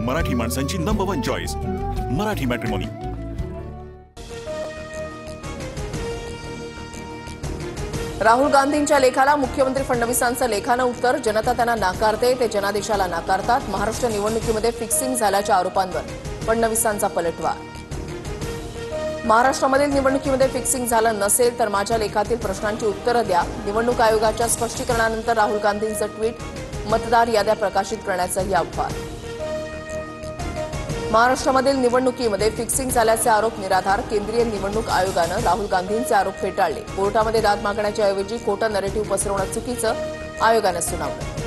मराठी माणसांची number 1 choice Marathi matrimony. Rahul गांधींच्या लेखाला मुख्यमंत्री फडणवीसांचं लेखानं उत्तर। जनता त्यांना नाकारते, ते जनादेशाला नाकारतात। महाराष्ट्र निवडणुकीमध्ये फिक्सिंग झाल्याच्या आरोपांवर फडणवीसांचा पलटवार। महाराष्ट्रामधील निवडणुकीमध्ये फिक्सिंग झालं नसेल तर माझ्या लेखातील प्रश्नांची उत्तरं द्या। निवडणूक आयोगाच्या स्पष्टीकरणानंतर राहुल गांधींचं ट्विट। मतदार याद्या प्रकाशित करण्याचंही आव्हान। महाराष्ट्रामधील निवडणुकीमध्ये फिक्सिंग झाल्याचे आरोप निराधार। केंद्रीय निवडणूक आयोगानं राहुल गांधींचे आरोप फेटाळले। कोर्टामध्ये दाद मागण्याच्या ऐवजी खोटं नरेटिव्ह पसरवणं चुकीचं, आयोगानं सुनावलं।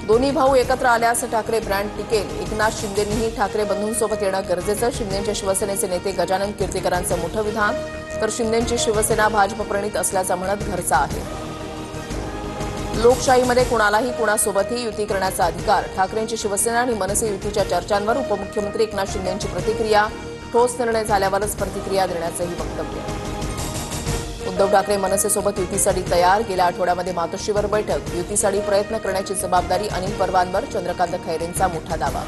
दोन्ही भाऊ एकत्र आल्यास ठाकरे ब्रँड टिकेल। एकनाथ शिंदेंनीही ठाकरे बंधूंसोबत येणं गरजेचं। शिंदेंच्या शिवसेनेचे नेते गजानन कीर्तीकरांचं मोठं विधान। तर शिंदेंची शिवसेना भाजप प्रणित असल्याचं म्हणत घरचा आहे। लोकशाहीमध्ये कुणालाही कुणासोबतही युती करण्याचा अधिकार। ठाकरेंची शिवसेना आणि मनसे युतीच्या चर्चांवर उपमुख्यमंत्री एकनाथ शिंदेंची प्रतिक्रिया। ठोस निर्णय झाल्यावरच प्रतिक्रिया देण्याचंही वक्तव्य। उद्धव ठाकरे मनसेसोबत युतीसाठी तयार। गेल्या आठवड्यामध्ये मातोश्रीवर बैठक। युतीसाठी प्रयत्न करण्याची जबाबदारी अनिल परबांवर। चंद्रकांत खैरेंचा मोठा दावा।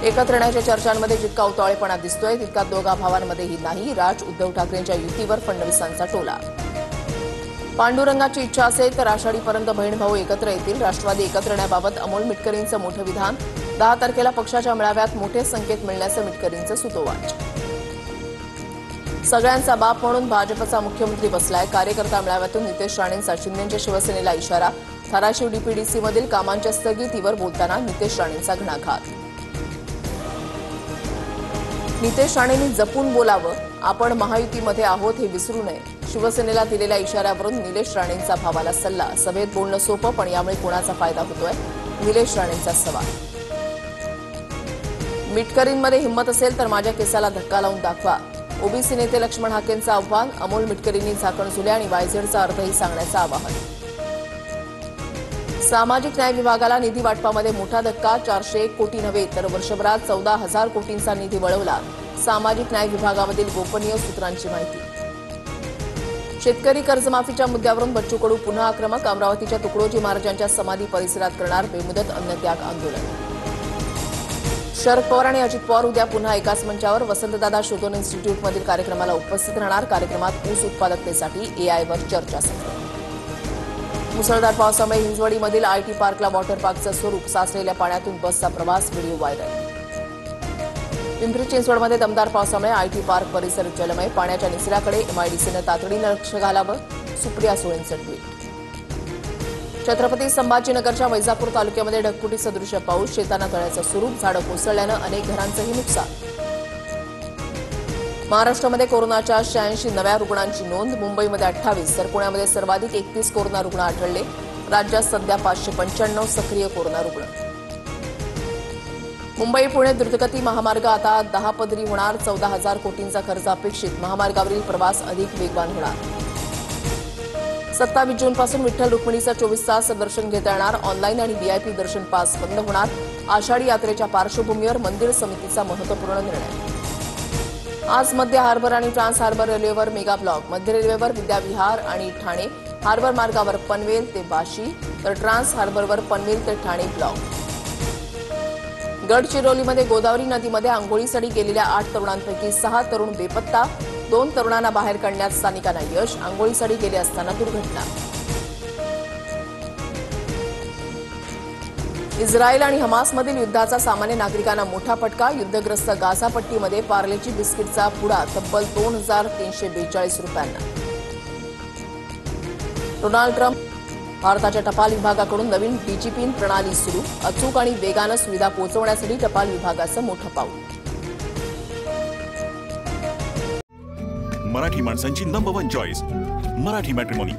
एकत्र येण्याच्या चर्चांमध्ये जितका उतावळेपणा दिसतोय तितका दोघा भावांमध्येही नाही। राज उद्धव ठाकरेंच्या युतीवर फडणवीसांचा टोला। पांडुरंगाची इच्छा असेल तर आषाढीपर्यंत बहीण भाऊ एकत्र येतील। राष्ट्रवादी एकत्र येण्याबाबत अमोल मिटकरींचं मोठं विधान। 10 तारखेला पक्षाच्या मेळाव्यात मोठे संकेत मिळण्याचं मिटकरींचं सुतोवाच। सगळ्यांचा बाप म्हणून भाजपचा मुख्यमंत्री बसलाय। कार्यकर्ता मेळाव्यातून नितेश राणेंचा शिंदेंच्या शिवसेनेला इशारा। धाराशिव डीपीडीसीमधील कामांच्या स्थगितीवर बोलताना नितेश राणेंचा घणाघात। नितेश राणेंनी जपून बोलावं, आपण महायुतीमध्ये आहोत हे विसरू नये। शिवसेनेला दिलेल्या इशाऱ्यावरून निलेश राणेंचा भावाला सल्ला। सभेत बोलणं सोपं, पण यामुळे कोणाचा फायदा होतोय, निलेश राणेंचा सवाल। मिटकरींमध्ये हिंमत असेल तर माझ्या केसाला धक्का लावून दाखवा। ओबीसी नेते लक्ष्मण हाकेंचं आव्हान। अमोल मिटकरींनी झाकण झुले आणि वायझेडचा अर्थही सांगण्याचं आवाहन। सामाजिक न्याय विभागाला निधी वाटपामध्ये मोठा धक्का। 401 कोटी नव्हे तर वर्षभरात 14,000 कोटींचा निधी वळवला। सामाजिक न्याय विभागामधील गोपनीय सूत्रांची माहिती। शेतकरी कर्जमाफीच्या मुद्द्यावरून बच्चू कडू पुन्हा आक्रमक। अमरावतीच्या तुकडोजी महाराजांच्या समाधी परिसरात करणार बेमुदत अन्नत्याग आंदोलन। शरद पवार आणि अजित पवार उद्या पुन्हा एकाच मंचावर। वसंतदादा शोधन इन्स्टिट्यूटमधील कार्यक्रमाला उपस्थित राहणार। कार्यक्रमात ऊस उत्पादकतेसाठी एआयवर चर्चासत्र। मुसळधार पावसामुळे हिंजवडीमधील आयटी पार्कला वॉटर पार्कचं स्वरूप। साचलेल्या पाण्यातून बसचा प्रवास, व्हिडिओ व्हायरल। पिंपरी चिंचवडमध्ये दमदार पावसामुळे आयटी पार्क परिसर जलमय। पाण्याच्या निचऱ्याकडे एमआयडीसीनं तातडीनं लक्ष घालावं, सुप्रिया सुळेंचं ट्विट। छत्रपती संभाजीनगरच्या वैजापूर तालुक्यामध्ये ढगफुटी सदृश्य पाऊस। शेतांना तळ्याचं स्वरूप। झाडं कोसळल्यानं अनेक घरांचंही नुकसान। महाराष्ट्रामध्ये कोरोनाच्या 86 नव्या रुग्णांची नोंद। मुंबईमध्ये 28 तर पुण्यामध्ये सर्वाधिक 31 कोरोना रुग्ण आढळले। राज्यात सध्या 595 सक्रिय कोरोना रुग्ण। मुंबई पुणे द्रुतगती महामार्ग आता 10 पदरी होणार। 14,000 कोटींचा खर्च अपेक्षित। महामार्गावरील प्रवास अधिक वेगवान होणार। 27 जूनपासून विठ्ठल रुक्मिणीचं 24 तास दर्शन घेता येणार। ऑनलाईन आणि व्हीआयपी दर्शन पास बंद होणार। आषाढी यात्रेच्या पार्श्वभूमीवर मंदिर समितीचा महत्त्वपूर्ण निर्णय। आज मध्य हार्बर आणि ट्रान्स हार्बर रेल्वेवर मेगा ब्लॉक। मध्य रेल्वेवर विद्याविहार आणि ठाणे, हार्बर मार्गावर पनवेल ते वाशी तर ट्रान्स हार्बरवर पनवेल ते ठाणे ब्लॉक। गडचिरोलीमध्ये गोदावरी नदीमध्ये आंघोळीसाठी गेलेल्या 8 तरुणांपैकी 6 तरुण बेपत्ता। 2 तरुणांना बाहेर काढण्यात स्थानिकांना यश। आंघोळीसाठी गेले असताना दुर्घटना। इस्रायल आणि हमासमधील युद्धाचा सामान्य नागरिकांना मोठा फटका। युद्धग्रस्त गाझा पट्टीमध्ये पार्लेची बिस्किटचा पुडा तब्बल 2,342 रुपयांना। डोनाल्ड ट्रम्प भारताच्या टपाल विभागाकडून नवीन डिजिपिन प्रणाली सुरू। अचूक आणि वेगानं सुविधा पोहोचवण्यासाठी टपाल विभागाचं मोठं पाऊल। मराठी माणसांची नंबर 1 चॉईस मराठी मॅट्रिमोनी।